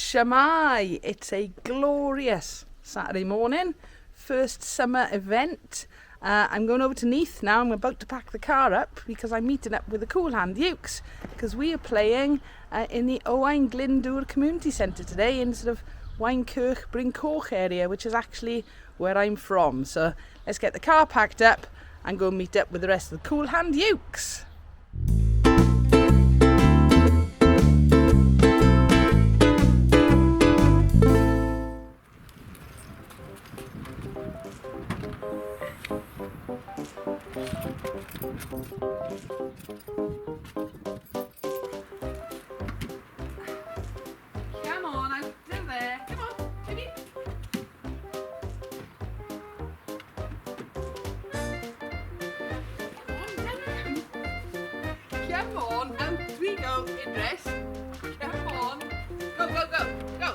Shamai. It's a glorious Saturday morning, first summer event. I'm going over to Neath now. I'm about to pack the car up because I'm meeting up with the Kool Hand Ukes because we are playing in the Owain Glyndwr Community Centre today in sort of Weinkirch, Brincoch area, which is actually where I'm from. So let's get the car packed up and go meet up with the rest of the Kool Hand Ukes. Come on, out through there. Come on, baby. Come on, out we go in dress. Come on. Go, go, go, go.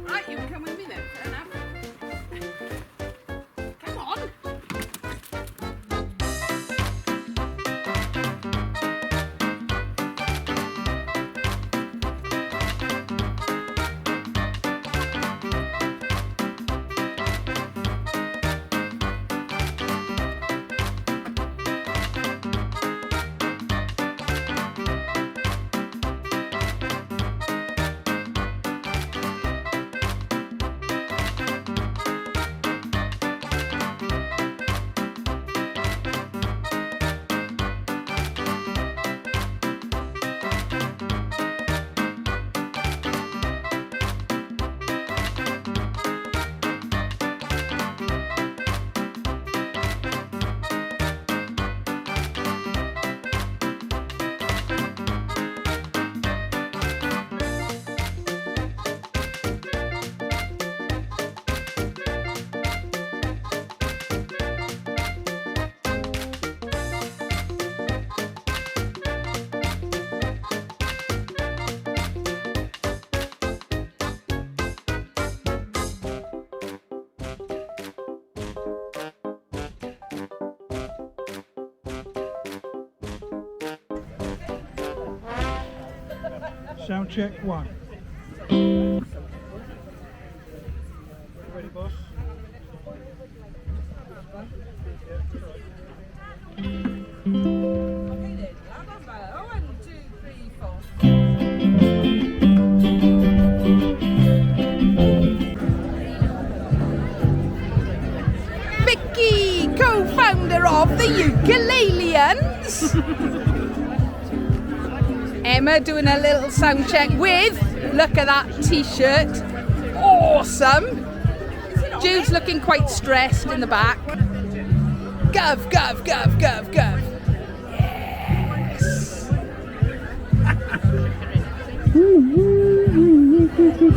Right, you can come with me then. Fair enough. Come on. Sound check one. Ready, boss? Vicky, co-founder of the Ukuleleans. Emma doing a little sound check with, look at that t-shirt, awesome. Jude's looking quite stressed in the back. Gov, gov, gov, gov, gov. Yes.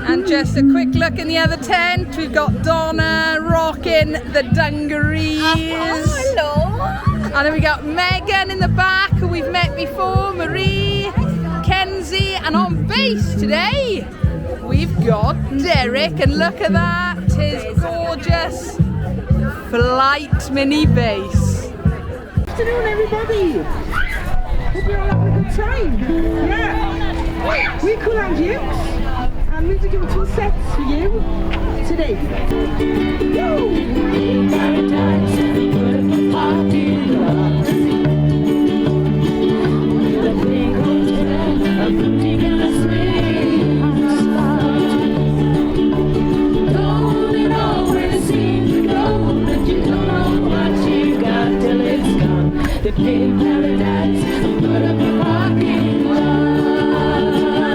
And just a quick look in the other tent, we've got Donna rocking the dungarees. Hello. And then we got Megan in the back, who we've met before, Marie, Kenzie, and on bass today, we've got Derek, and look at that, his gorgeous flight mini bass. Good afternoon, everybody. Hope you're all having a good time. Yeah. We're Kool Hand Ukes, and we're doing 2 sets for you today. The big paradise, put up a parking lot.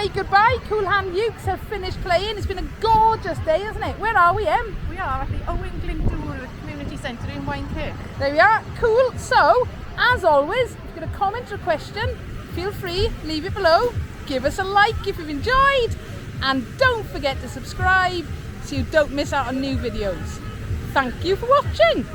say goodbye. Kool Hand Ukes have finished playing. It's been a gorgeous day, hasn't it? Where are we, Em? We are at the Owain Glyndwr Community Centre in Owain. There we are. Cool. So, as always, if you've got a comment or question, feel free, leave it below. Give us a like if you've enjoyed. And don't forget to subscribe so you don't miss out on new videos. Thank you for watching.